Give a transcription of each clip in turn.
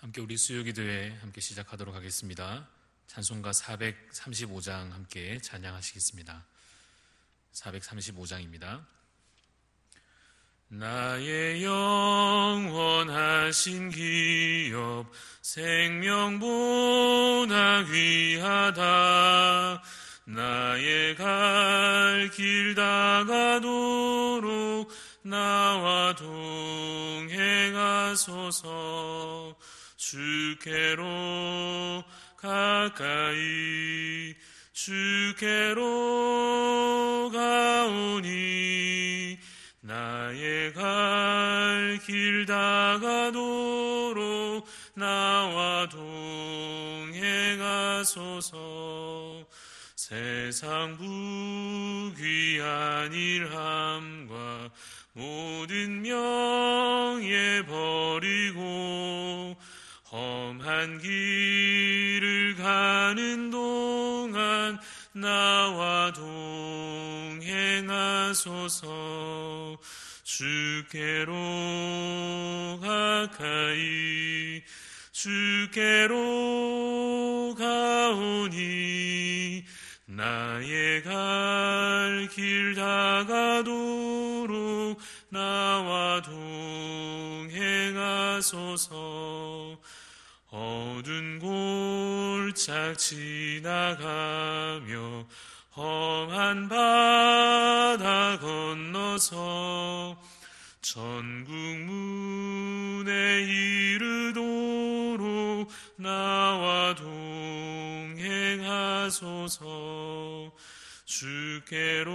함께 우리 수요기도회 함께 시작하도록 하겠습니다. 찬송가 435장 함께 찬양하시겠습니다. 435장입니다. 나의 영원하신 기업 생명보다 귀하다. 나의 갈 길 다가도록 나와 동행하소서. 주께로 가까이 주께로 가오니 나의 갈 길 다가도록 나와 동행하소서. 세상 부귀한 일함과 모든 명예 버리고 험한 길을 가는 동안 나와 동행하소서. 주께로 가까이 주께로 가오니 나의 갈 길 다가도록 나와 동행하소서. 어두운 골짝 지나가며 험한 바다 건너서 천국 문에 이르도록 나와 동행하소서. 주께로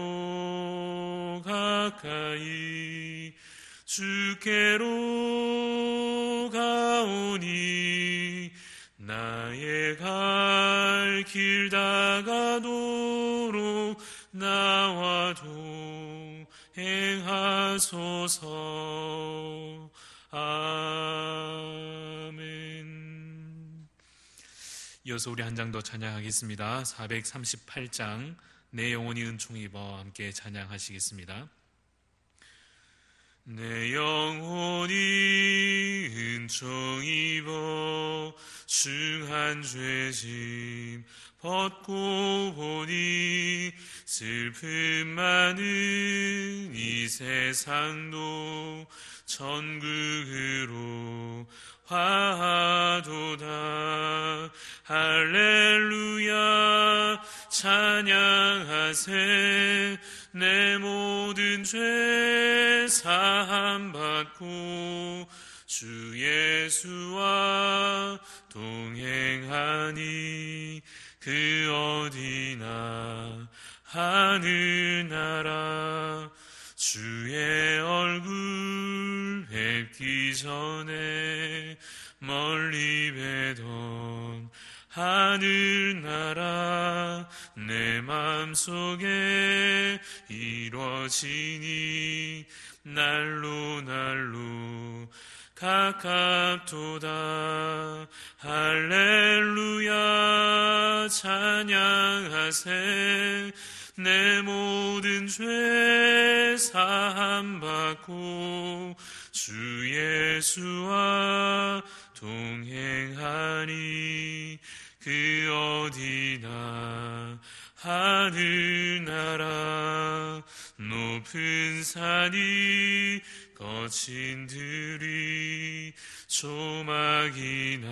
가까이 주께로 가오니 나의 갈 길 다가도록 나와 동행하소서. 아멘. 이어서 우리 한 장 더 찬양하겠습니다. 438장 내 영혼이 은총 입어 함께 찬양하시겠습니다. 내 영혼이 은총 입어 중한 죄짐 벗고 보니 슬픔 많은 이 세상도 천국으로 화하도다. 할렐루야 찬양하세. 내 모든 죄 사함 받고 주 예수와 동행하니 그 어디나 하늘나라. 주의 얼굴 뵙기 전에 멀리 뵈던 하늘나라 내 맘속에 이루어지니 날로 날로 가깝도다. 할렐루야 찬양하세. 내 모든 죄 사함 받고 주 예수와 동행하니 그 어디나 하늘나라. 높은 산이 거친 들이 조막이나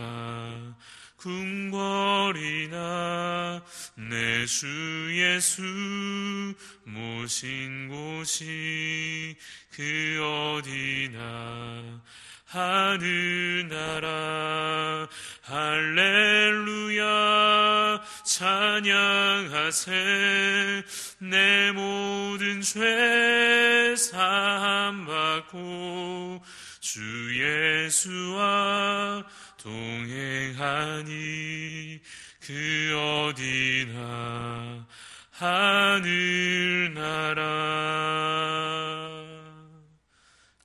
궁궐이나 내 주 예수 모신 곳이 그 어디나 하늘나라. 할렐루야 찬양하세. 내 모든 죄 사함 받고 주 예수와 동행하니 그 어디나 하늘나라.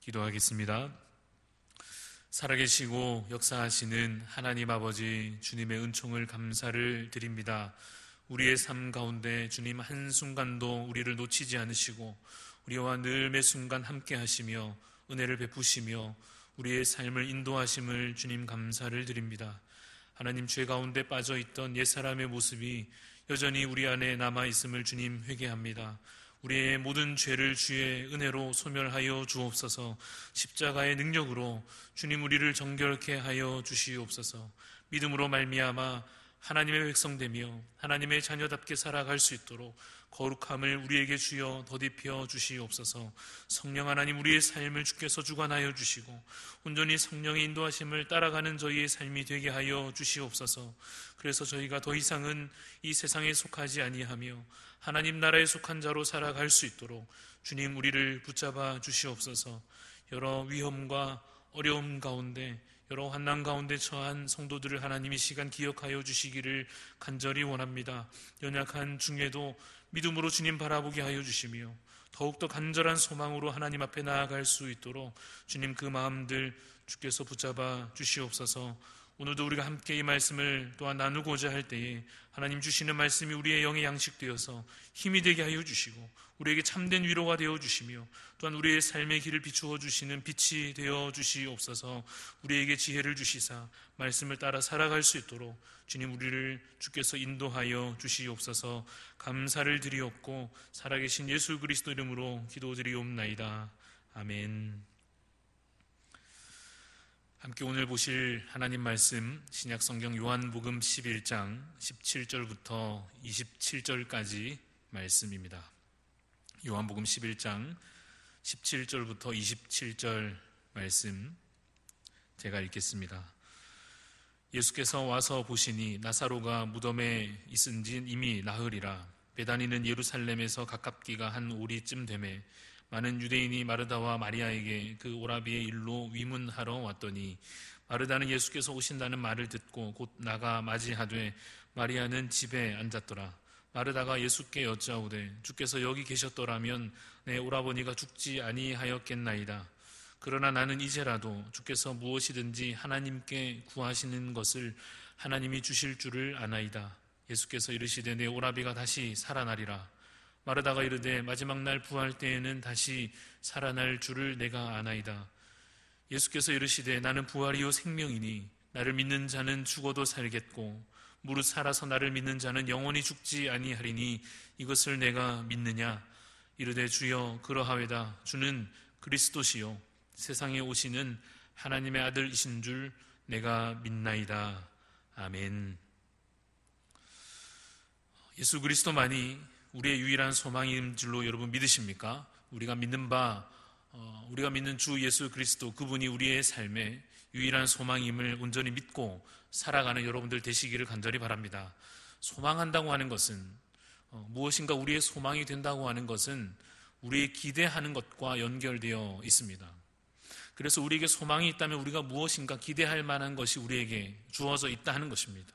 기도하겠습니다. 살아계시고 역사하시는 하나님 아버지, 주님의 은총을 감사를 드립니다. 우리의 삶 가운데 주님 한순간도 우리를 놓치지 않으시고 우리와 늘 매 순간 함께 하시며 은혜를 베푸시며 우리의 삶을 인도하심을 주님 감사를 드립니다. 하나님, 죄 가운데 빠져있던 옛사람의 모습이 여전히 우리 안에 남아있음을 주님 회개합니다. 우리의 모든 죄를 주의 은혜로 소멸하여 주옵소서. 십자가의 능력으로 주님 우리를 정결케 하여 주시옵소서. 믿음으로 말미암아 하나님의 백성되며 하나님의 자녀답게 살아갈 수 있도록 거룩함을 우리에게 주여 더딥혀 주시옵소서. 성령 하나님, 우리의 삶을 주께서 주관하여 주시고 온전히 성령의 인도하심을 따라가는 저희의 삶이 되게 하여 주시옵소서. 그래서 저희가 더 이상은 이 세상에 속하지 아니하며 하나님 나라에 속한 자로 살아갈 수 있도록 주님 우리를 붙잡아 주시옵소서. 여러 위험과 어려움 가운데, 여러 환난 가운데 처한 성도들을 하나님이 시간 기억하여 주시기를 간절히 원합니다. 연약한 중에도 믿음으로 주님 바라보게 하여 주시며 더욱더 간절한 소망으로 하나님 앞에 나아갈 수 있도록 주님 그 마음들 주께서 붙잡아 주시옵소서. 오늘도 우리가 함께 이 말씀을 또한 나누고자 할 때에 하나님 주시는 말씀이 우리의 영의 양식되어서 힘이 되게 하여 주시고 우리에게 참된 위로가 되어 주시며 또한 우리의 삶의 길을 비추어 주시는 빛이 되어 주시옵소서. 우리에게 지혜를 주시사 말씀을 따라 살아갈 수 있도록 주님 우리를 주께서 인도하여 주시옵소서. 감사를 드리옵고 살아계신 예수 그리스도 이름으로 기도드리옵나이다. 아멘. 함께 오늘 보실 하나님 말씀, 신약성경 요한복음 11장 17절부터 27절까지 말씀입니다. 요한복음 11장 17절부터 27절 말씀 제가 읽겠습니다. 예수께서 와서 보시니 나사로가 무덤에 있은 지 이미 나흘이라. 베다니는 예루살렘에서 가깝기가 한 오리쯤 되매 많은 유대인이 마르다와 마리아에게 그 오라비의 일로 위문하러 왔더니 마르다는 예수께서 오신다는 말을 듣고 곧 나가 맞이하되 마리아는 집에 앉았더라. 마르다가 예수께 여짜오되 주께서 여기 계셨더라면 내 오라버니가 죽지 아니하였겠나이다. 그러나 나는 이제라도 주께서 무엇이든지 하나님께 구하시는 것을 하나님이 주실 줄을 아나이다. 예수께서 이르시되 내 오라비가 다시 살아나리라. 마르다가 이르되 마지막 날 부활 때에는 다시 살아날 줄을 내가 아나이다. 예수께서 이르시되 나는 부활이요 생명이니 나를 믿는 자는 죽어도 살겠고 무릇 살아서 나를 믿는 자는 영원히 죽지 아니하리니 이것을 내가 믿느냐. 이르되 주여 그러하외다. 주는 그리스도시요 세상에 오시는 하나님의 아들이신 줄 내가 믿나이다. 아멘. 예수 그리스도만이 우리의 유일한 소망인 줄로 여러분 믿으십니까? 우리가 믿는 주 예수 그리스도, 그분이 우리의 삶의 유일한 소망임을 온전히 믿고 살아가는 여러분들 되시기를 간절히 바랍니다. 소망한다고 하는 것은, 무엇인가 우리의 소망이 된다고 하는 것은 우리의 기대하는 것과 연결되어 있습니다. 그래서 우리에게 소망이 있다면 우리가 무엇인가 기대할 만한 것이 우리에게 주어져 있다 하는 것입니다.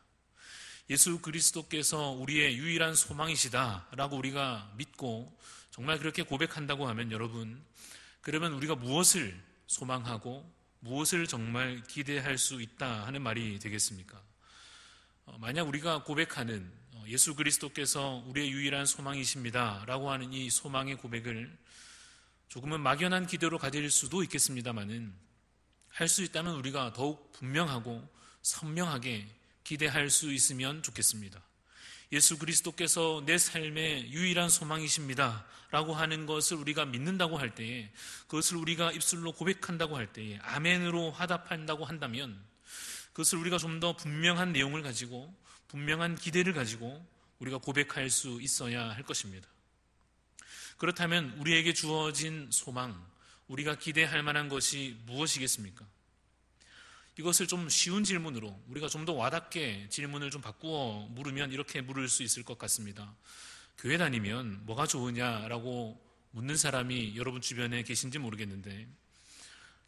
예수 그리스도께서 우리의 유일한 소망이시다라고 우리가 믿고 정말 그렇게 고백한다고 하면 여러분, 그러면 우리가 무엇을 소망하고 무엇을 정말 기대할 수 있다 하는 말이 되겠습니까? 만약 우리가 고백하는 예수 그리스도께서 우리의 유일한 소망이십니다라고 하는 이 소망의 고백을 조금은 막연한 기대로 가질 수도 있겠습니다만은 할 수 있다면 우리가 더욱 분명하고 선명하게 기대할 수 있으면 좋겠습니다. 예수 그리스도께서 내 삶의 유일한 소망이십니다 라고 하는 것을 우리가 믿는다고 할 때에, 그것을 우리가 입술로 고백한다고 할 때에, 아멘으로 화답한다고 한다면 그것을 우리가 좀 더 분명한 내용을 가지고 분명한 기대를 가지고 우리가 고백할 수 있어야 할 것입니다. 그렇다면 우리에게 주어진 소망, 우리가 기대할 만한 것이 무엇이겠습니까? 이것을 좀 쉬운 질문으로, 우리가 좀 더 와닿게 질문을 좀 바꾸어 물으면 이렇게 물을 수 있을 것 같습니다. 교회 다니면 뭐가 좋으냐라고 묻는 사람이 여러분 주변에 계신지 모르겠는데,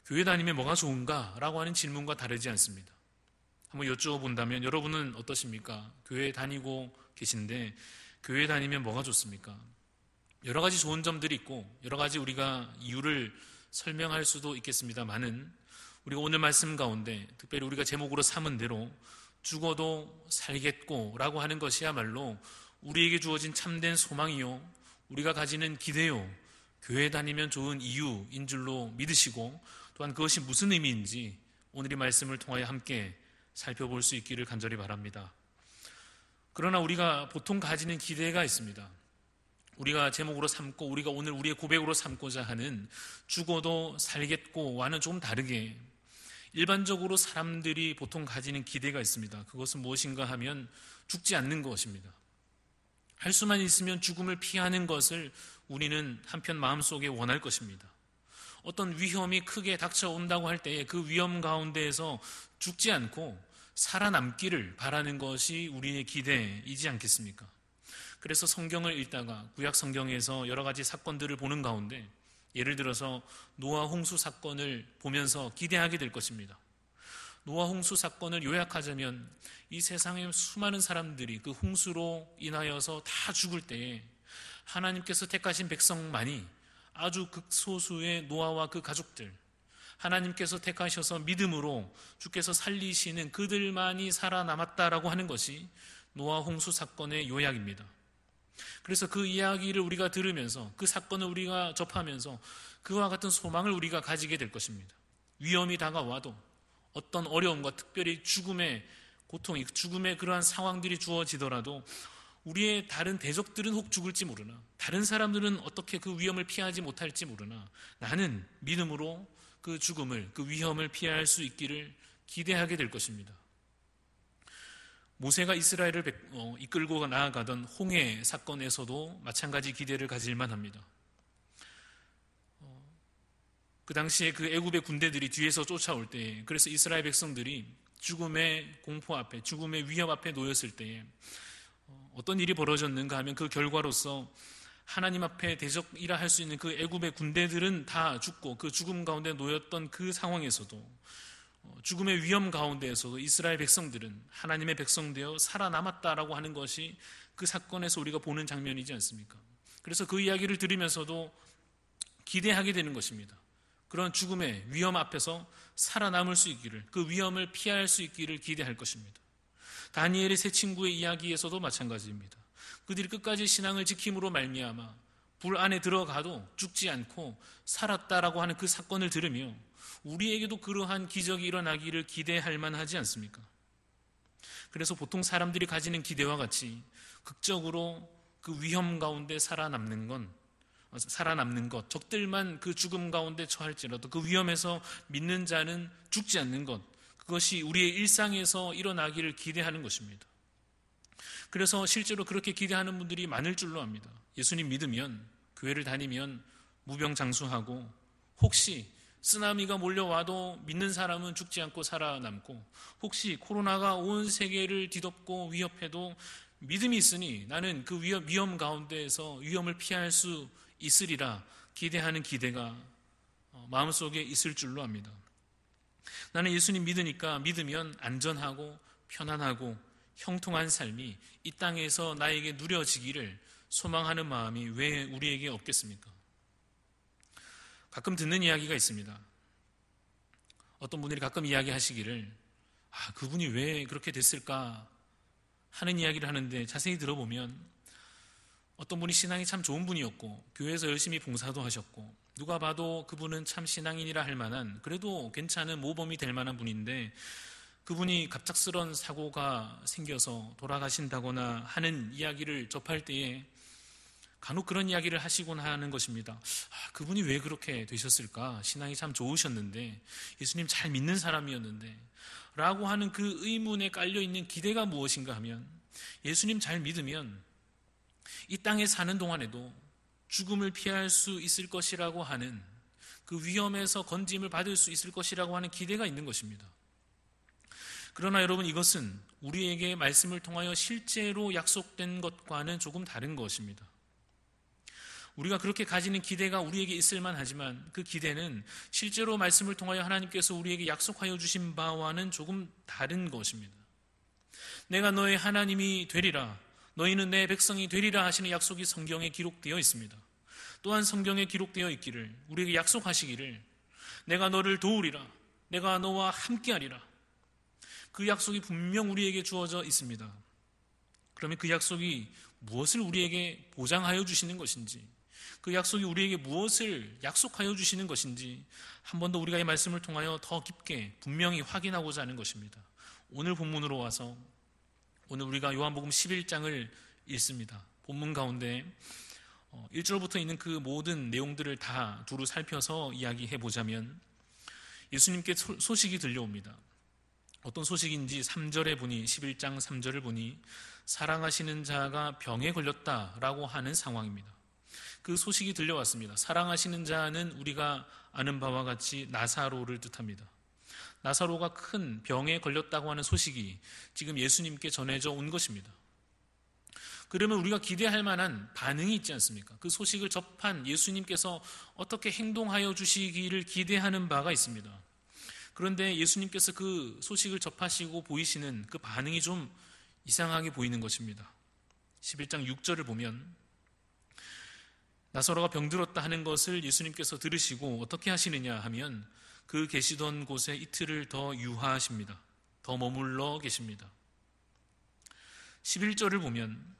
교회 다니면 뭐가 좋은가라고 하는 질문과 다르지 않습니다. 한번 여쭈어본다면 여러분은 어떠십니까? 교회 다니고 계신데 교회 다니면 뭐가 좋습니까? 여러 가지 좋은 점들이 있고 여러 가지 우리가 이유를 설명할 수도 있겠습니다만은, 우리가 오늘 말씀 가운데 특별히 우리가 제목으로 삼은 대로 죽어도 살겠고 라고 하는 것이야말로 우리에게 주어진 참된 소망이요, 우리가 가지는 기대요, 교회 다니면 좋은 이유인 줄로 믿으시고 또한 그것이 무슨 의미인지 오늘 이 말씀을 통하여 함께 살펴볼 수 있기를 간절히 바랍니다. 그러나 우리가 보통 가지는 기대가 있습니다. 우리가 제목으로 삼고 우리가 오늘 우리의 고백으로 삼고자 하는 죽어도 살겠고와는 좀 다르게 일반적으로 사람들이 보통 가지는 기대가 있습니다. 그것은 무엇인가 하면 죽지 않는 것입니다. 할 수만 있으면 죽음을 피하는 것을 우리는 한편 마음속에 원할 것입니다. 어떤 위험이 크게 닥쳐온다고 할 때에 그 위험 가운데에서 죽지 않고 살아남기를 바라는 것이 우리의 기대이지 않겠습니까? 그래서 성경을 읽다가 구약 성경에서 여러 가지 사건들을 보는 가운데 예를 들어서 노아 홍수 사건을 보면서 기대하게 될 것입니다. 노아 홍수 사건을 요약하자면 이 세상의 수많은 사람들이 그 홍수로 인하여서 다 죽을 때에 하나님께서 택하신 백성만이 아주 극소수의 노아와 그 가족들, 하나님께서 택하셔서 믿음으로 주께서 살리시는 그들만이 살아남았다라고 하는 것이 노아 홍수 사건의 요약입니다. 그래서 그 이야기를 우리가 들으면서 그 사건을 우리가 접하면서 그와 같은 소망을 우리가 가지게 될 것입니다. 위험이 다가와도 어떤 어려움과 특별히 죽음의 고통이, 죽음의 그러한 상황들이 주어지더라도 우리의 다른 대적들은 혹 죽을지 모르나, 다른 사람들은 어떻게 그 위험을 피하지 못할지 모르나 나는 믿음으로 그 죽음을, 그 위험을 피할 수 있기를 기대하게 될 것입니다. 모세가 이스라엘을 이끌고 나아가던 홍해 사건에서도 마찬가지 기대를 가질만 합니다. 그 당시에 그 애굽의 군대들이 뒤에서 쫓아올 때에, 그래서 이스라엘 백성들이 죽음의 공포 앞에, 죽음의 위협 앞에 놓였을 때에 어떤 일이 벌어졌는가 하면 그 결과로서 하나님 앞에 대적이라 할 수 있는 그 애굽의 군대들은 다 죽고 그 죽음 가운데 놓였던 그 상황에서도 죽음의 위험 가운데에서도 이스라엘 백성들은 하나님의 백성 되어 살아남았다라고 하는 것이 그 사건에서 우리가 보는 장면이지 않습니까? 그래서 그 이야기를 들으면서도 기대하게 되는 것입니다. 그런 죽음의 위험 앞에서 살아남을 수 있기를, 그 위험을 피할 수 있기를 기대할 것입니다. 다니엘의 세 친구의 이야기에서도 마찬가지입니다. 그들이 끝까지 신앙을 지킴으로 말미암아 불 안에 들어가도 죽지 않고 살았다라고 하는 그 사건을 들으며 우리에게도 그러한 기적이 일어나기를 기대할 만하지 않습니까? 그래서 보통 사람들이 가지는 기대와 같이 극적으로 그 위험 가운데 살아남는 것, 적들만 그 죽음 가운데 처할지라도 그 위험에서 믿는 자는 죽지 않는 것, 그것이 우리의 일상에서 일어나기를 기대하는 것입니다. 그래서 실제로 그렇게 기대하는 분들이 많을 줄로 압니다. 예수님 믿으면, 교회를 다니면 무병장수하고, 혹시 쓰나미가 몰려와도 믿는 사람은 죽지 않고 살아남고, 혹시 코로나가 온 세계를 뒤덮고 위협해도 믿음이 있으니 나는 그 위험 가운데에서 위험을 피할 수 있으리라 기대하는 기대가 마음속에 있을 줄로 압니다. 나는 예수님 믿으면 안전하고 편안하고 형통한 삶이 이 땅에서 나에게 누려지기를 소망하는 마음이 왜 우리에게 없겠습니까? 가끔 듣는 이야기가 있습니다. 어떤 분들이 가끔 이야기하시기를 그분이 왜 그렇게 됐을까 하는 이야기를 하는데 자세히 들어보면 어떤 분이 신앙이 참 좋은 분이었고 교회에서 열심히 봉사도 하셨고 누가 봐도 그분은 참 신앙인이라 할 만한, 그래도 괜찮은 모범이 될 만한 분인데 그분이 갑작스런 사고가 생겨서 돌아가신다거나 하는 이야기를 접할 때에 간혹 그런 이야기를 하시곤 하는 것입니다. 그분이 왜 그렇게 되셨을까? 신앙이 참 좋으셨는데, 예수님 잘 믿는 사람이었는데 라고 하는 그 의문에 깔려있는 기대가 무엇인가 하면, 예수님 잘 믿으면 이 땅에 사는 동안에도 죽음을 피할 수 있을 것이라고 하는, 그 위험에서 건짐을 받을 수 있을 것이라고 하는 기대가 있는 것입니다. 그러나 여러분, 이것은 우리에게 말씀을 통하여 실제로 약속된 것과는 조금 다른 것입니다. 우리가 그렇게 가지는 기대가 우리에게 있을 만하지만 그 기대는 실제로 말씀을 통하여 하나님께서 우리에게 약속하여 주신 바와는 조금 다른 것입니다. 내가 너의 하나님이 되리라, 너희는 내 백성이 되리라 하시는 약속이 성경에 기록되어 있습니다. 또한 성경에 기록되어 있기를, 우리에게 약속하시기를 내가 너를 도우리라, 내가 너와 함께하리라, 그 약속이 분명 우리에게 주어져 있습니다. 그러면 그 약속이 무엇을 우리에게 보장하여 주시는 것인지, 그 약속이 우리에게 무엇을 약속하여 주시는 것인지 한 번 더 우리가 이 말씀을 통하여 더 깊게 분명히 확인하고자 하는 것입니다. 오늘 본문으로 와서 오늘 우리가 요한복음 11장을 읽습니다. 본문 가운데 1절부터 있는 그 모든 내용들을 다 두루 살펴서 이야기해 보자면 예수님께 소식이 들려옵니다. 어떤 소식인지 3절에 보니 11장 3절을 보니 사랑하시는 자가 병에 걸렸다라고 하는 상황입니다. 그 소식이 들려왔습니다. 사랑하시는 자는 우리가 아는 바와 같이 나사로를 뜻합니다. 나사로가 큰 병에 걸렸다고 하는 소식이 지금 예수님께 전해져 온 것입니다. 그러면 우리가 기대할 만한 반응이 있지 않습니까? 그 소식을 접한 예수님께서 어떻게 행동하여 주시기를 기대하는 바가 있습니다. 그런데 예수님께서 그 소식을 접하시고 보이시는 그 반응이 좀 이상하게 보이는 것입니다. 11장 6절을 보면 나사로가 병들었다 하는 것을 예수님께서 들으시고 어떻게 하시느냐 하면 그 계시던 곳에 이틀을 더 유하하십니다. 더 머물러 계십니다. 11절을 보면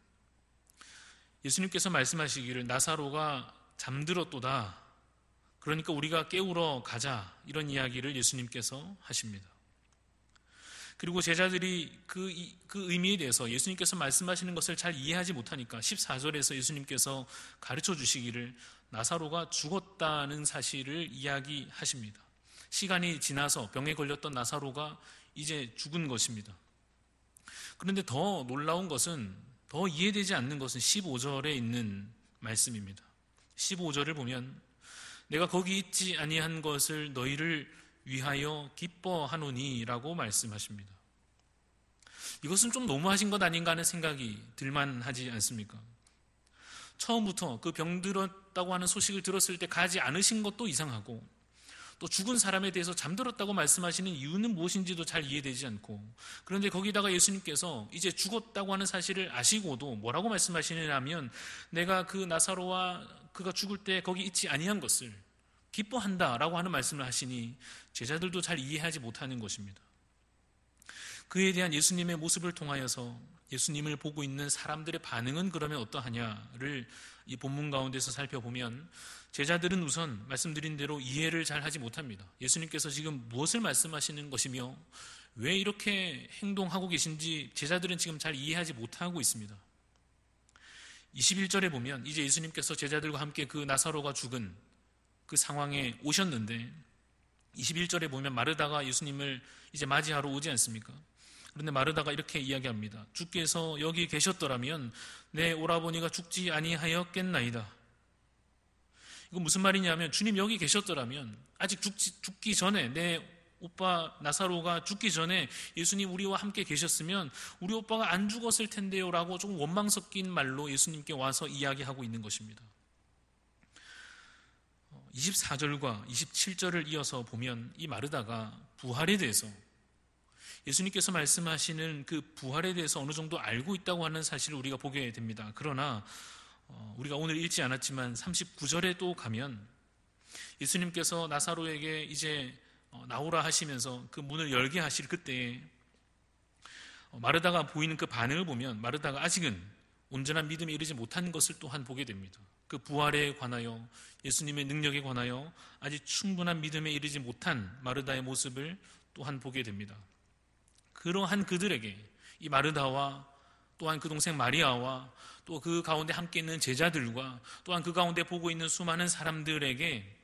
예수님께서 말씀하시기를 나사로가 잠들었도다. 그러니까 우리가 깨우러 가자. 이런 이야기를 예수님께서 하십니다. 그리고 제자들이 그 의미에 대해서 예수님께서 말씀하시는 것을 잘 이해하지 못하니까 14절에서 예수님께서 가르쳐 주시기를 나사로가 죽었다는 사실을 이야기하십니다. 시간이 지나서 병에 걸렸던 나사로가 이제 죽은 것입니다. 그런데 더 놀라운 것은, 더 이해되지 않는 것은 15절에 있는 말씀입니다. 15절을 보면 내가 거기 있지 아니한 것을 너희를 위하여 기뻐하노니 라고 말씀하십니다. 이것은 좀 너무하신 것 아닌가 하는 생각이 들만하지 않습니까? 처음부터 그 병들었다고 하는 소식을 들었을 때 가지 않으신 것도 이상하고, 또 죽은 사람에 대해서 잠들었다고 말씀하시는 이유는 무엇인지도 잘 이해되지 않고, 그런데 거기다가 예수님께서 이제 죽었다고 하는 사실을 아시고도 뭐라고 말씀하시느냐면 내가 그 나사로와 그가 죽을 때 거기 있지 아니한 것을 기뻐한다라고 하는 말씀을 하시니 제자들도 잘 이해하지 못하는 것입니다. 그에 대한 예수님의 모습을 통하여서 예수님을 보고 있는 사람들의 반응은 그러면 어떠하냐를 이 본문 가운데서 살펴보면 제자들은 우선 말씀드린 대로 이해를 잘 하지 못합니다. 예수님께서 지금 무엇을 말씀하시는 것이며 왜 이렇게 행동하고 계신지 제자들은 지금 잘 이해하지 못하고 있습니다. 21절에 보면 이제 예수님께서 제자들과 함께 그 나사로가 죽은 그 상황에 오셨는데 21절에 보면 마르다가 예수님을 이제 맞이하러 오지 않습니까? 그런데 마르다가 이렇게 이야기합니다. 주께서 여기 계셨더라면 내 오라버니가 죽지 아니하였겠나이다. 이거 무슨 말이냐면 주님 여기 계셨더라면 아직 죽기 전에 내 오빠 나사로가 죽기 전에 예수님 우리와 함께 계셨으면 우리 오빠가 안 죽었을 텐데요 라고 조금 원망 섞인 말로 예수님께 와서 이야기하고 있는 것입니다. 24절과 27절을 이어서 보면 이 마르다가 부활에 대해서 예수님께서 말씀하시는 그 부활에 대해서 어느 정도 알고 있다고 하는 사실을 우리가 보게 됩니다. 그러나 우리가 오늘 읽지 않았지만 39절에 또 가면 예수님께서 나사로에게 이제 나오라 하시면서 그 문을 열게 하실 그때에 마르다가 보이는 그 반응을 보면 마르다가 아직은 온전한 믿음에 이르지 못한 것을 또한 보게 됩니다. 그 부활에 관하여 예수님의 능력에 관하여 아직 충분한 믿음에 이르지 못한 마르다의 모습을 또한 보게 됩니다. 그러한 그들에게 이 마르다와 또한 그 동생 마리아와 또 그 가운데 함께 있는 제자들과 또한 그 가운데 보고 있는 수많은 사람들에게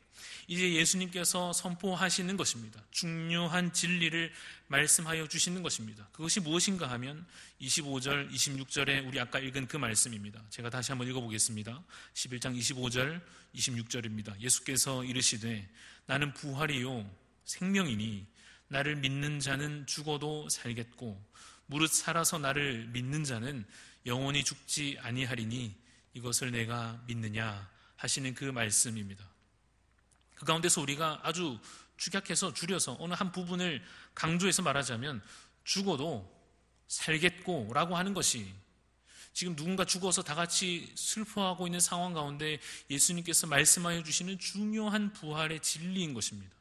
이제 예수님께서 선포하시는 것입니다. 중요한 진리를 말씀하여 주시는 것입니다. 그것이 무엇인가 하면 25절, 26절에 우리 아까 읽은 그 말씀입니다. 제가 다시 한번 읽어보겠습니다. 11장 25절, 26절입니다. 예수께서 이르시되 나는 부활이요 생명이니 나를 믿는 자는 죽어도 살겠고 무릇 살아서 나를 믿는 자는 영원히 죽지 아니하리니 이것을 내가 믿느냐 하시는 그 말씀입니다. 그 가운데서 우리가 아주 축약해서 줄여서 어느 한 부분을 강조해서 말하자면 죽어도 살겠고 라고 하는 것이 지금 누군가 죽어서 다 같이 슬퍼하고 있는 상황 가운데 예수님께서 말씀하여 주시는 중요한 부활의 진리인 것입니다.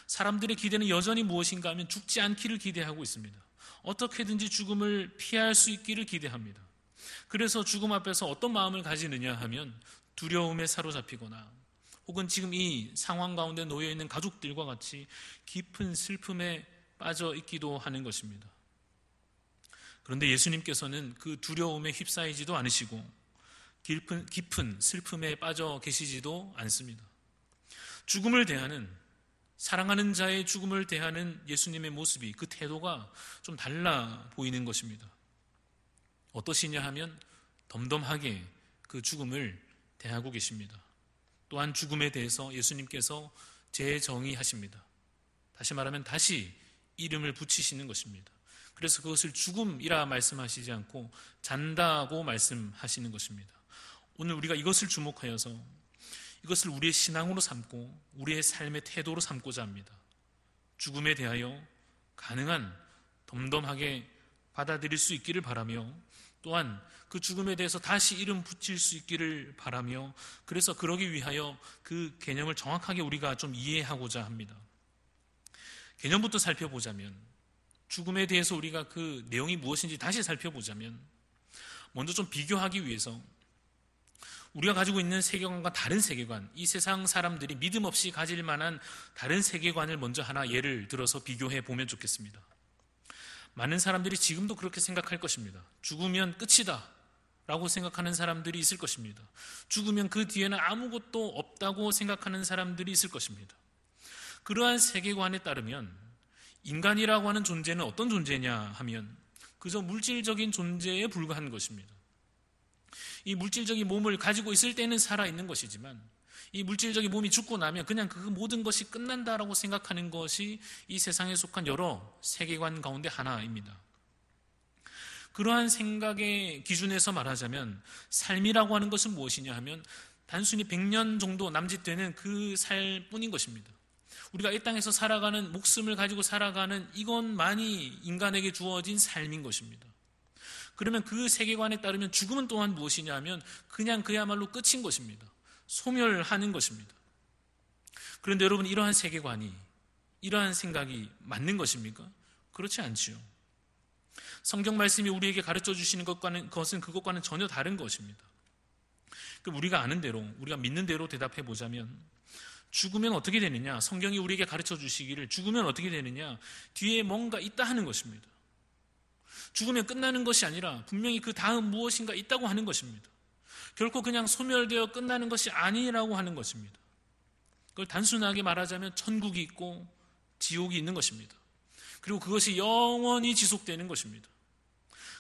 사람들의 기대는 여전히 무엇인가 하면 죽지 않기를 기대하고 있습니다. 어떻게든지 죽음을 피할 수 있기를 기대합니다. 그래서 죽음 앞에서 어떤 마음을 가지느냐 하면 두려움에 사로잡히거나 혹은 지금 이 상황 가운데 놓여 있는 가족들과 같이 깊은 슬픔에 빠져 있기도 하는 것입니다. 그런데 예수님께서는 그 두려움에 휩싸이지도 않으시고 깊은 슬픔에 빠져 계시지도 않습니다. 죽음을 대하는, 사랑하는 자의 죽음을 대하는 예수님의 모습이, 그 태도가 좀 달라 보이는 것입니다. 어떠시냐 하면 덤덤하게 그 죽음을 대하고 계십니다. 또한 죽음에 대해서 예수님께서 재정의하십니다. 다시 말하면 다시 이름을 붙이시는 것입니다. 그래서 그것을 죽음이라 말씀하시지 않고 잔다고 말씀하시는 것입니다. 오늘 우리가 이것을 주목하여서 이것을 우리의 신앙으로 삼고 우리의 삶의 태도로 삼고자 합니다. 죽음에 대하여 가능한 덤덤하게 받아들일 수 있기를 바라며, 또한 그 죽음에 대해서 다시 이름 붙일 수 있기를 바라며, 그래서 그러기 위하여 그 개념을 정확하게 우리가 좀 이해하고자 합니다. 개념부터 살펴보자면, 죽음에 대해서 우리가 그 내용이 무엇인지 다시 살펴보자면, 먼저 좀 비교하기 위해서 우리가 가지고 있는 세계관과 다른 세계관, 이 세상 사람들이 믿음 없이 가질 만한 다른 세계관을 먼저 하나 예를 들어서 비교해 보면 좋겠습니다. 많은 사람들이 지금도 그렇게 생각할 것입니다. 죽으면 끝이다 라고 생각하는 사람들이 있을 것입니다. 죽으면 그 뒤에는 아무것도 없다고 생각하는 사람들이 있을 것입니다. 그러한 세계관에 따르면 인간이라고 하는 존재는 어떤 존재냐 하면 그저 물질적인 존재에 불과한 것입니다. 이 물질적인 몸을 가지고 있을 때는 살아있는 것이지만 이 물질적인 몸이 죽고 나면 그냥 그 모든 것이 끝난다라고 생각하는 것이 이 세상에 속한 여러 세계관 가운데 하나입니다. 그러한 생각의 기준에서 말하자면 삶이라고 하는 것은 무엇이냐 하면 단순히 100년 정도 남짓되는 그 삶뿐인 것입니다. 우리가 이 땅에서 살아가는, 목숨을 가지고 살아가는 이것만이 인간에게 주어진 삶인 것입니다. 그러면 그 세계관에 따르면 죽음은 또한 무엇이냐 하면 그냥 그야말로 끝인 것입니다. 소멸하는 것입니다. 그런데 여러분, 이러한 세계관이, 이러한 생각이 맞는 것입니까? 그렇지 않지요. 성경 말씀이 우리에게 가르쳐 주시는 것은 그것과는 전혀 다른 것입니다. 우리가 아는 대로, 우리가 믿는 대로 대답해 보자면 죽으면 어떻게 되느냐? 성경이 우리에게 가르쳐 주시기를 죽으면 어떻게 되느냐? 뒤에 뭔가 있다 하는 것입니다. 죽으면 끝나는 것이 아니라 분명히 그 다음 무엇인가 있다고 하는 것입니다. 결코 그냥 소멸되어 끝나는 것이 아니라고 하는 것입니다. 그걸 단순하게 말하자면 천국이 있고 지옥이 있는 것입니다. 그리고 그것이 영원히 지속되는 것입니다.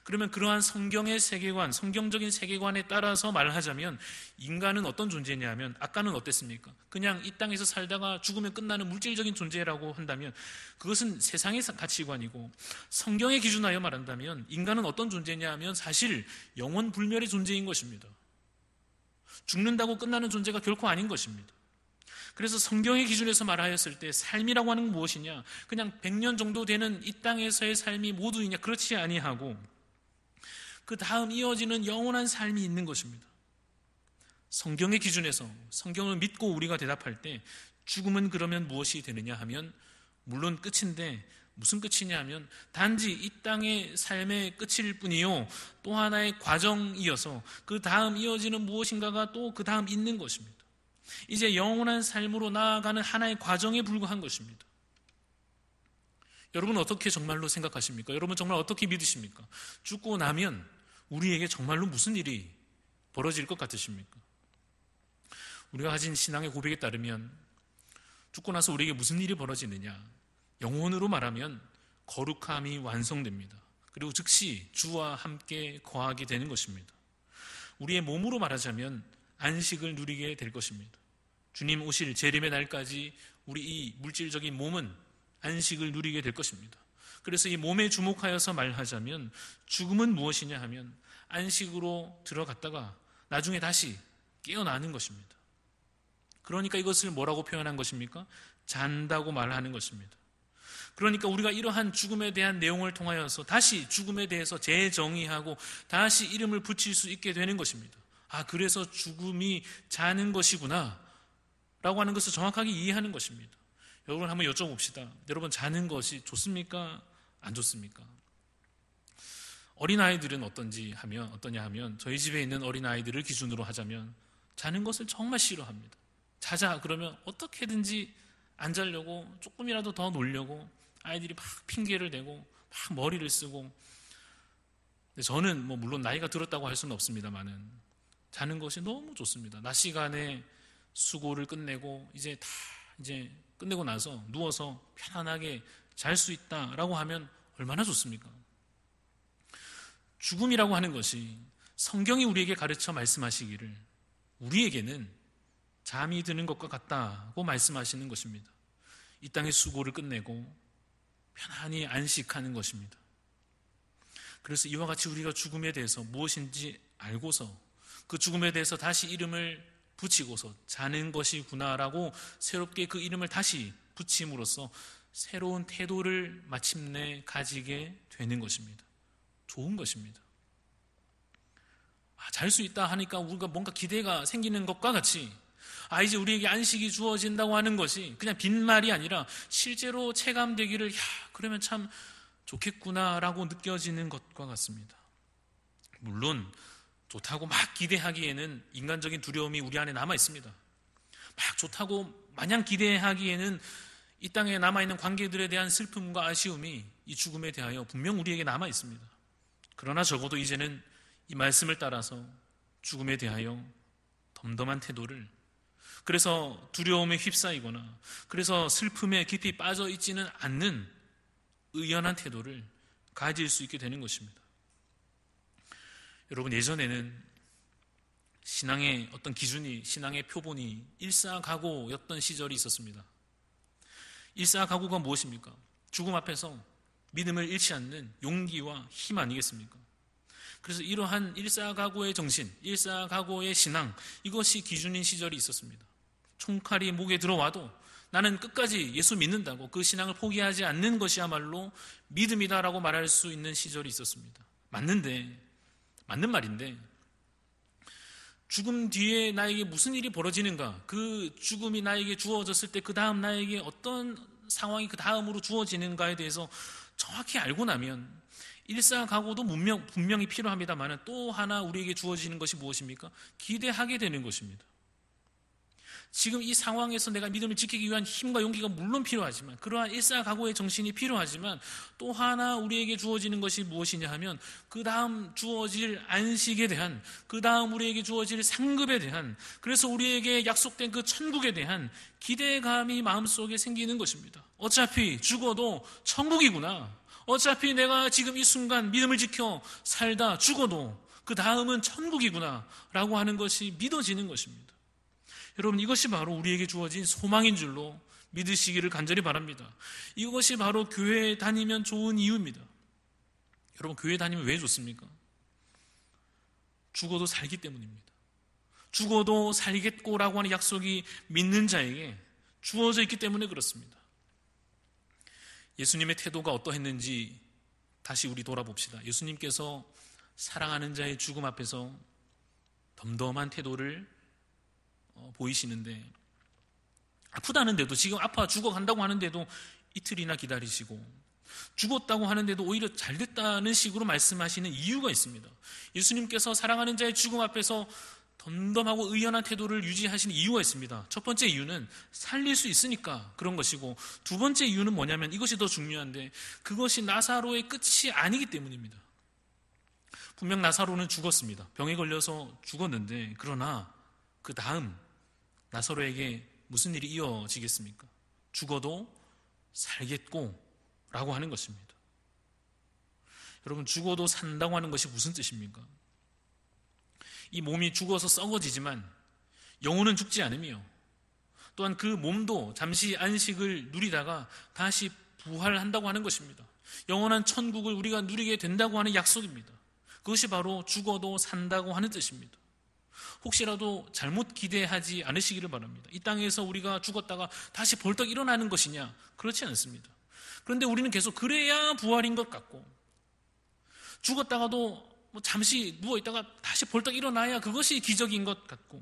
그러면 그러한 성경의 세계관, 성경적인 세계관에 따라서 말하자면 인간은 어떤 존재냐면 아까는 어땠습니까? 그냥 이 땅에서 살다가 죽으면 끝나는 물질적인 존재라고 한다면 그것은 세상의 가치관이고, 성경에 기준하여 말한다면 인간은 어떤 존재냐 하면 사실 영원 불멸의 존재인 것입니다. 죽는다고 끝나는 존재가 결코 아닌 것입니다. 그래서 성경의 기준에서 말하였을 때 삶이라고 하는 건 무엇이냐? 그냥 100년 정도 되는 이 땅에서의 삶이 모두이냐? 그렇지 아니하고 그 다음 이어지는 영원한 삶이 있는 것입니다. 성경의 기준에서, 성경을 믿고 우리가 대답할 때 죽음은 그러면 무엇이 되느냐 하면 물론 끝인데 무슨 끝이냐 하면 단지 이 땅의 삶의 끝일 뿐이요, 또 하나의 과정이어서 그 다음 이어지는 무엇인가가 또 그 다음 있는 것입니다. 이제 영원한 삶으로 나아가는 하나의 과정에 불과한 것입니다. 여러분 어떻게 정말로 생각하십니까? 여러분 정말 어떻게 믿으십니까? 죽고 나면 우리에게 정말로 무슨 일이 벌어질 것 같으십니까? 우리가 가진 신앙의 고백에 따르면 죽고 나서 우리에게 무슨 일이 벌어지느냐? 영혼으로 말하면 거룩함이 완성됩니다. 그리고 즉시 주와 함께 거하게 되는 것입니다. 우리의 몸으로 말하자면 안식을 누리게 될 것입니다. 주님 오실 재림의 날까지 우리 이 물질적인 몸은 안식을 누리게 될 것입니다. 그래서 이 몸에 주목하여서 말하자면 죽음은 무엇이냐 하면 안식으로 들어갔다가 나중에 다시 깨어나는 것입니다. 그러니까 이것을 뭐라고 표현한 것입니까? 잔다고 말하는 것입니다. 그러니까 우리가 이러한 죽음에 대한 내용을 통하여서 다시 죽음에 대해서 재정의하고 다시 이름을 붙일 수 있게 되는 것입니다. 아, 그래서 죽음이 자는 것이구나 라고 하는 것을 정확하게 이해하는 것입니다. 여러분 한번 여쭤봅시다. 여러분 자는 것이 좋습니까? 안 좋습니까? 어린아이들은 어떠냐 하면 저희 집에 있는 어린아이들을 기준으로 하자면 자는 것을 정말 싫어합니다. 자자 그러면 어떻게든지 안 자려고 조금이라도 더 놀려고 아이들이 막 핑계를 대고 막 머리를 쓰고, 근데 저는 물론 나이가 들었다고 할 수는 없습니다만은 자는 것이 너무 좋습니다. 낮 시간에 수고를 끝내고 이제 끝내고 나서 누워서 편안하게 잘 수 있다라고 하면 얼마나 좋습니까? 죽음이라고 하는 것이 성경이 우리에게 가르쳐 말씀하시기를 우리에게는 잠이 드는 것과 같다고 말씀하시는 것입니다. 이 땅의 수고를 끝내고 편안히 안식하는 것입니다. 그래서 이와 같이 우리가 죽음에 대해서 무엇인지 알고서 그 죽음에 대해서 다시 이름을 붙이고서 자는 것이구나라고 새롭게 그 이름을 다시 붙임으로써 새로운 태도를 마침내 가지게 되는 것입니다. 좋은 것입니다. 잘 수 있다 하니까 우리가 뭔가 기대가 생기는 것과 같이 이제 우리에게 안식이 주어진다고 하는 것이 그냥 빈말이 아니라 실제로 체감되기를 그러면 참 좋겠구나라고 느껴지는 것과 같습니다. 물론 좋다고 막 기대하기에는 인간적인 두려움이 우리 안에 남아 있습니다. 막 좋다고 마냥 기대하기에는 이 땅에 남아있는 관계들에 대한 슬픔과 아쉬움이 이 죽음에 대하여 분명 우리에게 남아 있습니다. 그러나 적어도 이제는 이 말씀을 따라서 죽음에 대하여 덤덤한 태도를, 그래서 두려움에 휩싸이거나 그래서 슬픔에 깊이 빠져 있지는 않는 의연한 태도를 가질 수 있게 되는 것입니다. 여러분, 예전에는 신앙의 어떤 기준이, 신앙의 표본이 일사각오였던 시절이 있었습니다. 일사각오가 무엇입니까? 죽음 앞에서 믿음을 잃지 않는 용기와 힘 아니겠습니까? 그래서 이러한 일사각오의 정신, 일사각오의 신앙, 이것이 기준인 시절이 있었습니다. 총칼이 목에 들어와도 나는 끝까지 예수 믿는다고 그 신앙을 포기하지 않는 것이야말로 믿음이다라고 말할 수 있는 시절이 있었습니다. 맞는 말인데 죽음 뒤에 나에게 무슨 일이 벌어지는가, 그 죽음이 나에게 주어졌을 때 그 다음 나에게 어떤 상황이 그 다음으로 주어지는가에 대해서 정확히 알고 나면 일사각오도 분명히 필요합니다만 또 하나 우리에게 주어지는 것이 무엇입니까? 기대하게 되는 것입니다. 지금 이 상황에서 내가 믿음을 지키기 위한 힘과 용기가 물론 필요하지만, 그러한 일사각오의 정신이 필요하지만 또 하나 우리에게 주어지는 것이 무엇이냐 하면 그 다음 주어질 안식에 대한, 그 다음 우리에게 주어질 상급에 대한, 그래서 우리에게 약속된 그 천국에 대한 기대감이 마음속에 생기는 것입니다. 어차피 죽어도 천국이구나, 어차피 내가 지금 이 순간 믿음을 지켜 살다 죽어도 그 다음은 천국이구나 라고 하는 것이 믿어지는 것입니다. 여러분, 이것이 바로 우리에게 주어진 소망인 줄로 믿으시기를 간절히 바랍니다. 이것이 바로 교회에 다니면 좋은 이유입니다. 여러분, 교회 다니면 왜 좋습니까? 죽어도 살기 때문입니다. 죽어도 살겠고라고 하는 약속이 믿는 자에게 주어져 있기 때문에 그렇습니다. 예수님의 태도가 어떠했는지 다시 우리 돌아봅시다. 예수님께서 사랑하는 자의 죽음 앞에서 덤덤한 태도를 보이시는데, 아프다는데도, 지금 아파 죽어간다고 하는데도 이틀이나 기다리시고, 죽었다고 하는데도 오히려 잘 됐다는 식으로 말씀하시는 이유가 있습니다. 예수님께서 사랑하는 자의 죽음 앞에서 덤덤하고 의연한 태도를 유지하시는 이유가 있습니다. 첫 번째 이유는 살릴 수 있으니까 그런 것이고, 두 번째 이유는 뭐냐면 이것이 더 중요한데, 그것이 나사로의 끝이 아니기 때문입니다. 분명 나사로는 죽었습니다. 병에 걸려서 죽었는데, 그러나 그 다음 나사로에게 무슨 일이 이어지겠습니까? 죽어도 살겠고 라고 하는 것입니다. 여러분, 죽어도 산다고 하는 것이 무슨 뜻입니까? 이 몸이 죽어서 썩어지지만 영혼은 죽지 않으며, 또한 그 몸도 잠시 안식을 누리다가 다시 부활한다고 하는 것입니다. 영원한 천국을 우리가 누리게 된다고 하는 약속입니다. 그것이 바로 죽어도 산다고 하는 뜻입니다. 혹시라도 잘못 기대하지 않으시기를 바랍니다. 이 땅에서 우리가 죽었다가 다시 벌떡 일어나는 것이냐? 그렇지 않습니다. 그런데 우리는 계속 그래야 부활인 것 같고, 죽었다가도 잠시 누워있다가 다시 벌떡 일어나야 그것이 기적인 것 같고,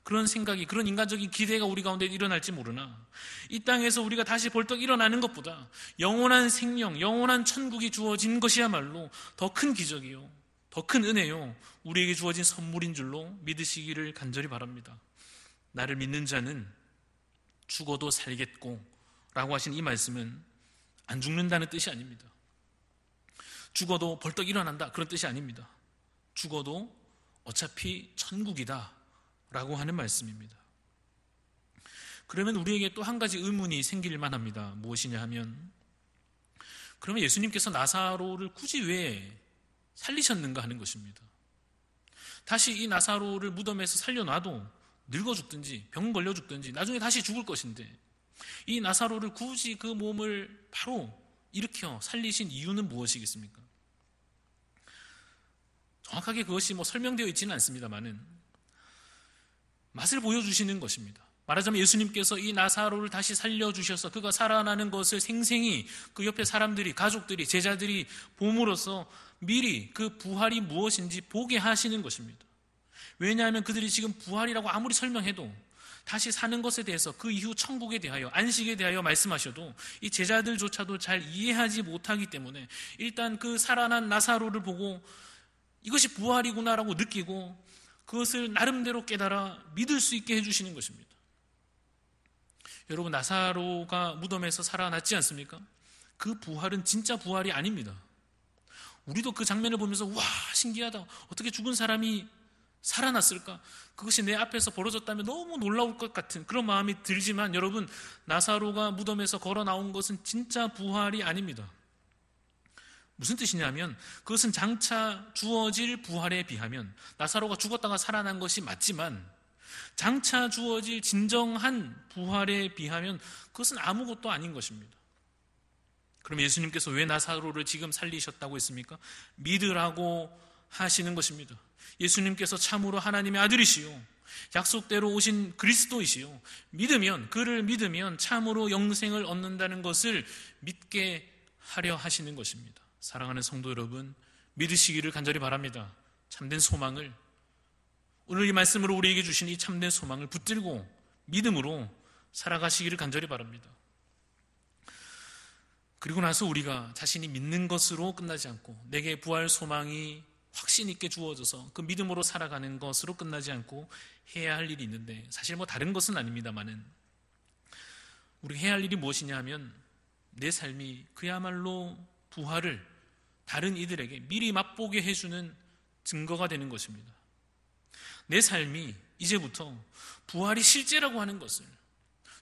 그런 생각이, 그런 인간적인 기대가 우리 가운데 일어날지 모르나 이 땅에서 우리가 다시 벌떡 일어나는 것보다 영원한 생명, 영원한 천국이 주어진 것이야말로 더 큰 기적이요, 더 큰 은혜요, 우리에게 주어진 선물인 줄로 믿으시기를 간절히 바랍니다. 나를 믿는 자는 죽어도 살겠고 라고 하신 이 말씀은 안 죽는다는 뜻이 아닙니다. 죽어도 벌떡 일어난다, 그런 뜻이 아닙니다. 죽어도 어차피 천국이다 라고 하는 말씀입니다. 그러면 우리에게 또 한 가지 의문이 생길 만합니다. 무엇이냐 하면, 그러면 예수님께서 나사로를 굳이 왜 살리셨는가 하는 것입니다. 다시 이 나사로를 무덤에서 살려놔도 늙어 죽든지 병 걸려 죽든지 나중에 다시 죽을 것인데, 이 나사로를 굳이 그 몸을 바로 일으켜 살리신 이유는 무엇이겠습니까? 정확하게 그것이 설명되어 있지는 않습니다만은 맛을 보여주시는 것입니다. 말하자면 예수님께서 이 나사로를 다시 살려주셔서 그가 살아나는 것을 생생히 그 옆에 사람들이, 가족들이, 제자들이 봄으로써 미리 그 부활이 무엇인지 보게 하시는 것입니다. 왜냐하면 그들이 지금 부활이라고 아무리 설명해도, 다시 사는 것에 대해서, 그 이후 천국에 대하여, 안식에 대하여 말씀하셔도 이 제자들조차도 잘 이해하지 못하기 때문에 일단 그 살아난 나사로를 보고 이것이 부활이구나라고 느끼고 그것을 나름대로 깨달아 믿을 수 있게 해주시는 것입니다. 여러분, 나사로가 무덤에서 살아났지 않습니까? 그 부활은 진짜 부활이 아닙니다. 우리도 그 장면을 보면서 와, 신기하다, 어떻게 죽은 사람이 살아났을까? 그것이 내 앞에서 벌어졌다면 너무 놀라울 것 같은 그런 마음이 들지만, 여러분, 나사로가 무덤에서 걸어 나온 것은 진짜 부활이 아닙니다. 무슨 뜻이냐면, 그것은 장차 주어질 부활에 비하면, 나사로가 죽었다가 살아난 것이 맞지만 장차 주어질 진정한 부활에 비하면 그것은 아무것도 아닌 것입니다. 그럼 예수님께서 왜 나사로를 지금 살리셨다고 했습니까? 믿으라고 하시는 것입니다. 예수님께서 참으로 하나님의 아들이시요, 약속대로 오신 그리스도이시요, 그를 믿으면 참으로 영생을 얻는다는 것을 믿게 하려 하시는 것입니다. 사랑하는 성도 여러분, 믿으시기를 간절히 바랍니다. 참된 소망을, 오늘 이 말씀으로 우리에게 주신 이 참된 소망을 붙들고 믿음으로 살아가시기를 간절히 바랍니다. 그리고 나서 우리가 자신이 믿는 것으로 끝나지 않고, 내게 부활 소망이 확신 있게 주어져서 그 믿음으로 살아가는 것으로 끝나지 않고 해야 할 일이 있는데, 사실 다른 것은 아닙니다만은 우리가 해야 할 일이 무엇이냐 하면, 내 삶이 그야말로 부활을 다른 이들에게 미리 맛보게 해주는 증거가 되는 것입니다. 내 삶이 이제부터 부활이 실제라고 하는 것을,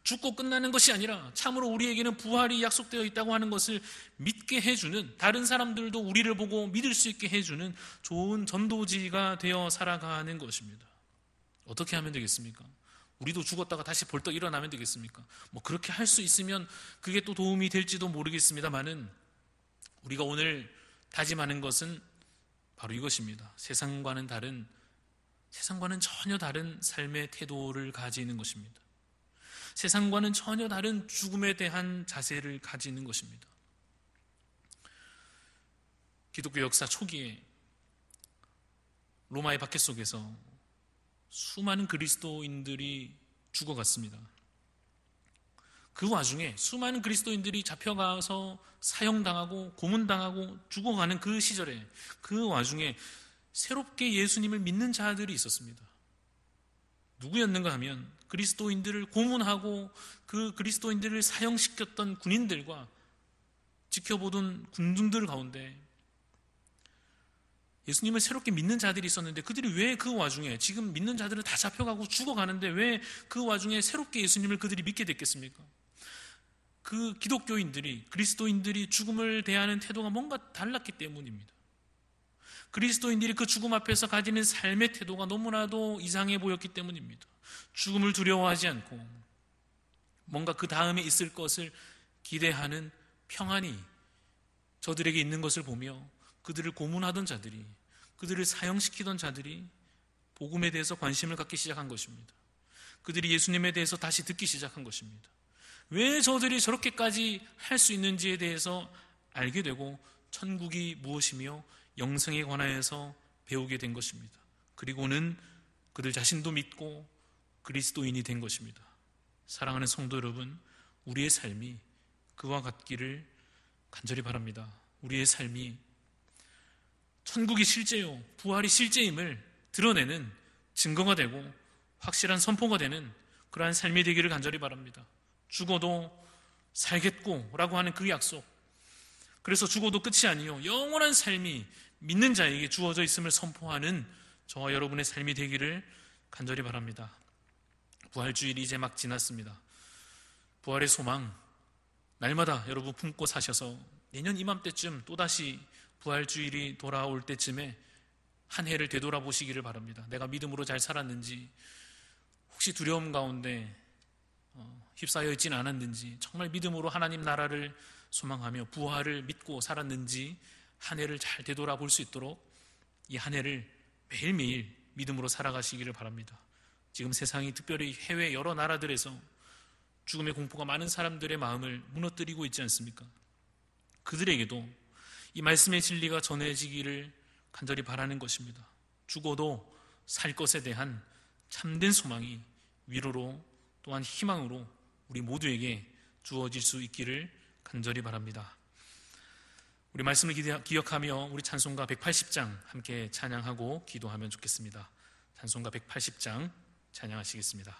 죽고 끝나는 것이 아니라 참으로 우리에게는 부활이 약속되어 있다고 하는 것을 믿게 해주는, 다른 사람들도 우리를 보고 믿을 수 있게 해주는 좋은 전도지가 되어 살아가는 것입니다. 어떻게 하면 되겠습니까? 우리도 죽었다가 다시 벌떡 일어나면 되겠습니까? 그렇게 할 수 있으면 그게 또 도움이 될지도 모르겠습니다만은, 우리가 오늘 다짐하는 것은 바로 이것입니다. 세상과는 전혀 다른 삶의 태도를 가지는 것입니다. 세상과는 전혀 다른 죽음에 대한 자세를 가지는 것입니다. 기독교 역사 초기에 로마의 박해 속에서 수많은 그리스도인들이 죽어갔습니다. 그 와중에 수많은 그리스도인들이 잡혀가서 사형당하고 고문당하고 죽어가는 그 시절에, 그 와중에 새롭게 예수님을 믿는 자들이 있었습니다. 누구였는가 하면, 그리스도인들을 고문하고 그 그리스도인들을 사형시켰던 군인들과 지켜보던 군중들 가운데 예수님을 새롭게 믿는 자들이 있었는데, 그들이 왜 그 와중에, 지금 믿는 자들은 다 잡혀가고 죽어가는데 왜 그 와중에 새롭게 예수님을 그들이 믿게 됐겠습니까? 그 기독교인들이, 그리스도인들이 죽음을 대하는 태도가 뭔가 달랐기 때문입니다. 그리스도인들이 그 죽음 앞에서 가지는 삶의 태도가 너무나도 이상해 보였기 때문입니다. 죽음을 두려워하지 않고 뭔가 그 다음에 있을 것을 기대하는 평안이 저들에게 있는 것을 보며, 그들을 고문하던 자들이, 그들을 사형시키던 자들이 복음에 대해서 관심을 갖기 시작한 것입니다. 그들이 예수님에 대해서 다시 듣기 시작한 것입니다. 왜 저들이 저렇게까지 할 수 있는지에 대해서 알게 되고, 천국이 무엇이며 영생에 관하여서 배우게 된 것입니다. 그리고는 그들 자신도 믿고 그리스도인이 된 것입니다. 사랑하는 성도 여러분, 우리의 삶이 그와 같기를 간절히 바랍니다. 우리의 삶이 천국이 실제요, 부활이 실제임을 드러내는 증거가 되고 확실한 선포가 되는 그러한 삶이 되기를 간절히 바랍니다. 죽어도 살겠고 라고 하는 그 약속, 그래서 죽어도 끝이 아니요 영원한 삶이 믿는 자에게 주어져 있음을 선포하는 저와 여러분의 삶이 되기를 간절히 바랍니다. 부활주일이 이제 막 지났습니다. 부활의 소망 날마다 여러분 품고 사셔서 내년 이맘때쯤 또다시 부활주일이 돌아올 때쯤에 한 해를 되돌아보시기를 바랍니다. 내가 믿음으로 잘 살았는지, 혹시 두려움 가운데 휩싸여 있지는 않았는지, 정말 믿음으로 하나님 나라를 소망하며 부활을 믿고 살았는지 한 해를 잘 되돌아볼 수 있도록 이 한 해를 매일매일 믿음으로 살아가시기를 바랍니다. 지금 세상이, 특별히 해외 여러 나라들에서 죽음의 공포가 많은 사람들의 마음을 무너뜨리고 있지 않습니까? 그들에게도 이 말씀의 진리가 전해지기를 간절히 바라는 것입니다. 죽어도 살 것에 대한 참된 소망이 위로로 또한 희망으로 우리 모두에게 주어질 수 있기를 간절히 바랍니다. 우리 말씀을 기억하며 우리 찬송가 180장 함께 찬양하고 기도하면 좋겠습니다. 찬송가 180장 찬양하시겠습니다.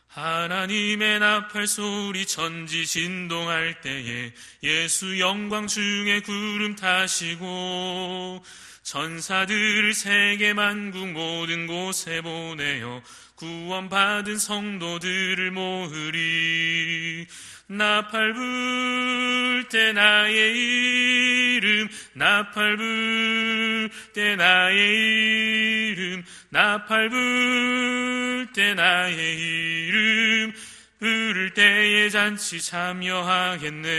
하나님의 나팔 소리 천지 진동할 때에 예수 영광 중에 구름 타시고 천사들을 세계 만국 모든 곳에 보내어 구원받은 성도들을 모으리. 나팔 불 때 나의 이름, 나팔 불 때 나의 이름, 나팔 불 때 나의 이름, 부를 때에 잔치 참여하겠네.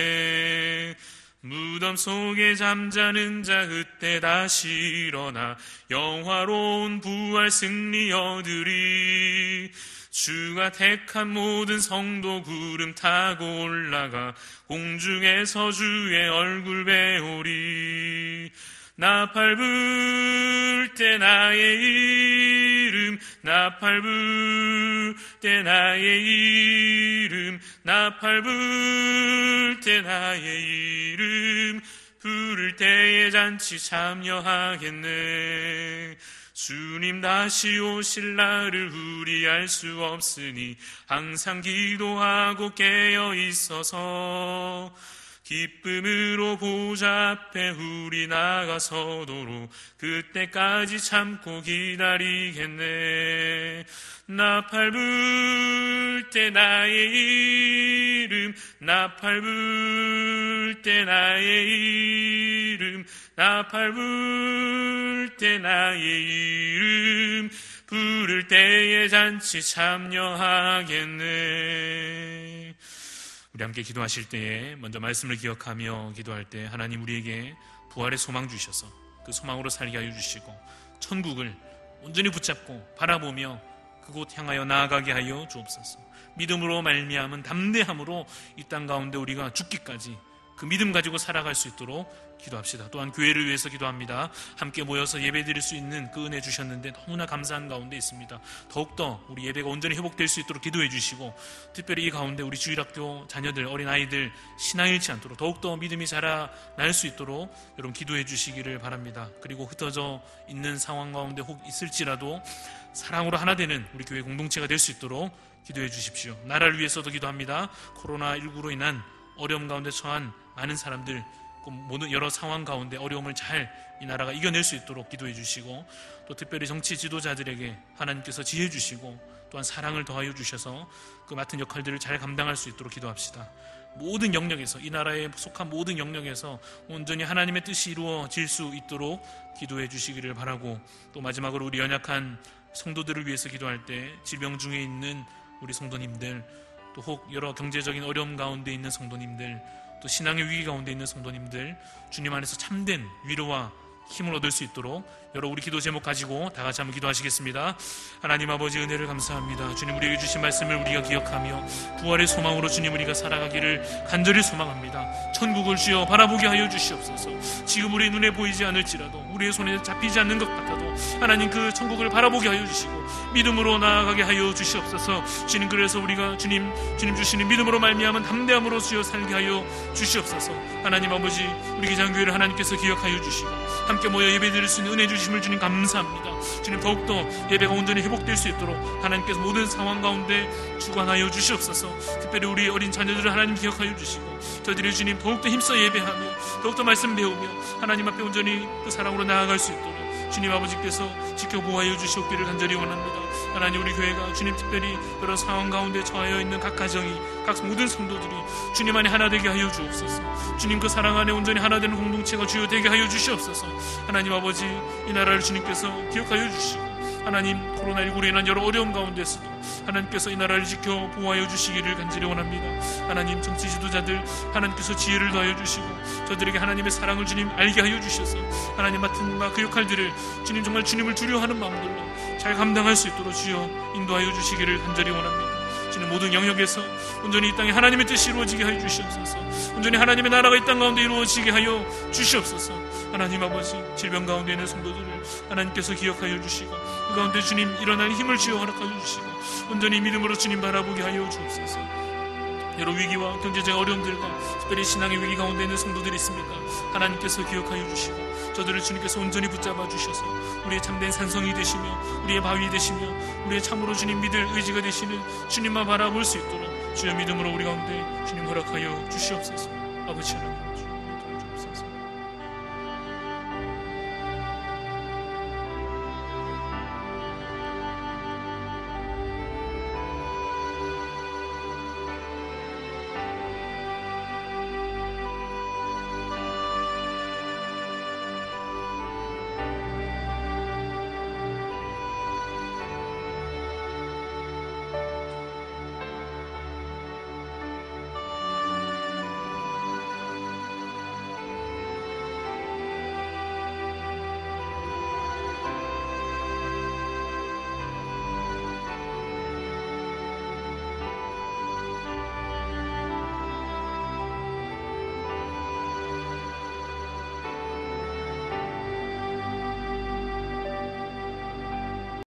무덤 속에 잠자는 자 그때 다시 일어나 영화로운 부활 승리 얻으리. 주가 택한 모든 성도 구름 타고 올라가 공중에서 주의 얼굴 배우리. 나팔 불 때 나의 이름, 나팔 불 때 나의 이름, 나팔 불 때 나의 이름, 부를 때에 잔치 참여하겠네. 주님 다시 오실 날을 우리 알 수 없으니 항상 기도하고 깨어 있어서 기쁨으로 보좌 앞에 우리 나가서도록 그때까지 참고 기다리겠네. 나팔 불 때 나의 이름, 나팔 불 때 나의 이름, 나팔 불 때 나의 이름, 부를 때에 잔치 참여하겠네. 우리 함께 기도하실 때에 먼저 말씀을 기억하며 기도할 때 하나님 우리에게 부활의 소망 주셔서 그 소망으로 살게 하여 주시고 천국을 온전히 붙잡고 바라보며 그곳 향하여 나아가게 하여 주옵소서. 믿음으로 말미암은 담대함으로 이 땅 가운데 우리가 죽기까지 그 믿음 가지고 살아갈 수 있도록 기도합시다. 또한 교회를 위해서 기도합니다. 함께 모여서 예배 드릴 수 있는 그 은혜 주셨는데 너무나 감사한 가운데 있습니다. 더욱더 우리 예배가 온전히 회복될 수 있도록 기도해 주시고 특별히 이 가운데 우리 주일학교 자녀들, 어린아이들 신앙 잃지 않도록 더욱더 믿음이 자라날 수 있도록 여러분 기도해 주시기를 바랍니다. 그리고 흩어져 있는 상황 가운데 혹 있을지라도 사랑으로 하나 되는 우리 교회 공동체가 될 수 있도록 기도해 주십시오. 나라를 위해서도 기도합니다. 코로나19로 인한 어려움 가운데 처한 많은 사람들, 모든 여러 상황 가운데 어려움을 잘 이 나라가 이겨낼 수 있도록 기도해 주시고 또 특별히 정치 지도자들에게 하나님께서 지혜 주시고 또한 사랑을 더하여 주셔서 그 맡은 역할들을 잘 감당할 수 있도록 기도합시다. 모든 영역에서, 이 나라에 속한 모든 영역에서 온전히 하나님의 뜻이 이루어질 수 있도록 기도해 주시기를 바라고, 또 마지막으로 우리 연약한 성도들을 위해서 기도할 때 질병 중에 있는 우리 성도님들, 또 혹 여러 경제적인 어려움 가운데 있는 성도님들, 또 신앙의 위기 가운데 있는 성도님들, 주님 안에서 참된 위로와 힘을 얻을 수 있도록 여러 우리 기도 제목 가지고 다 같이 한번 기도하시겠습니다. 하나님 아버지 은혜를 감사합니다. 주님 우리에게 주신 말씀을 우리가 기억하며 부활의 소망으로 주님 우리가 살아가기를 간절히 소망합니다. 천국을 주여 바라보게 하여 주시옵소서. 지금 우리 눈에 보이지 않을지라도 우리의 손에 잡히지 않는 것 같아도 하나님 그 천국을 바라보게 하여 주시고 믿음으로 나아가게 하여 주시옵소서. 주님 그래서 우리가 주님 주시는 믿음으로 말미암은 담대함으로 주여 살게 하여 주시옵소서. 하나님 아버지 우리 기장교회를 하나님께서 기억하여 주시고 함께 모여 예배드릴 수 있는 은혜 주심을 주님 감사합니다. 주님 더욱더 예배가 온전히 회복될 수 있도록 하나님께서 모든 상황 가운데 주관하여 주시옵소서. 특별히 우리 어린 자녀들을 하나님 기억하여 주시고 저희들이 주님 더욱더 힘써 예배하며 더욱더 말씀 배우며 하나님 앞에 온전히 그 사랑으로 나아갈 수 있도록 주님 아버지께서 지켜보호하여 주시옵기를 간절히 원합니다. 하나님 우리 교회가 주님 특별히 여러 상황 가운데 처하여 있는 각 가정이 각 모든 성도들이 주님 안에 하나 되게 하여 주옵소서. 주님 그 사랑 안에 온전히 하나 되는 공동체가 주요 되게 하여 주시옵소서. 하나님 아버지 이 나라를 주님께서 기억하여 주시고 하나님 코로나19로 인한 여러 어려움 가운데서도 하나님께서 이 나라를 지켜 보호하여 주시기를 간절히 원합니다. 하나님 정치 지도자들 하나님께서 지혜를 더하여 주시고 저들에게 하나님의 사랑을 주님 알게 하여 주셔서 하나님 맡은 바 그 역할들을 주님 정말 주님을 두려워하는 마음들로 잘 감당할 수 있도록 주여 인도하여 주시기를 간절히 원합니다. 주님 모든 영역에서 온전히 이 땅에 하나님의 뜻이 이루어지게 하여 주시옵소서. 온전히 하나님의 나라가 이 땅 가운데 이루어지게 하여 주시옵소서. 하나님 아버지 질병 가운데 있는 성도들을 하나님께서 기억하여 주시고 그 가운데 주님 일어날 힘을 주여 허락하여 주시고 온전히 믿음으로 주님 바라보게 하여 주옵소서. 여러 위기와 경제적 어려움들과 특별히 신앙의 위기 가운데 있는 성도들이 있습니다. 하나님께서 기억하여 주시고 저들을 주님께서 온전히 붙잡아 주셔서 우리의 참된 산성이 되시며 우리의 바위 되시며 우리의 참으로 주님 믿을 의지가 되시는 주님만 바라볼 수 있도록 주여 믿음으로 우리 가운데 주님 허락하여 주시옵소서. 아버지 하나님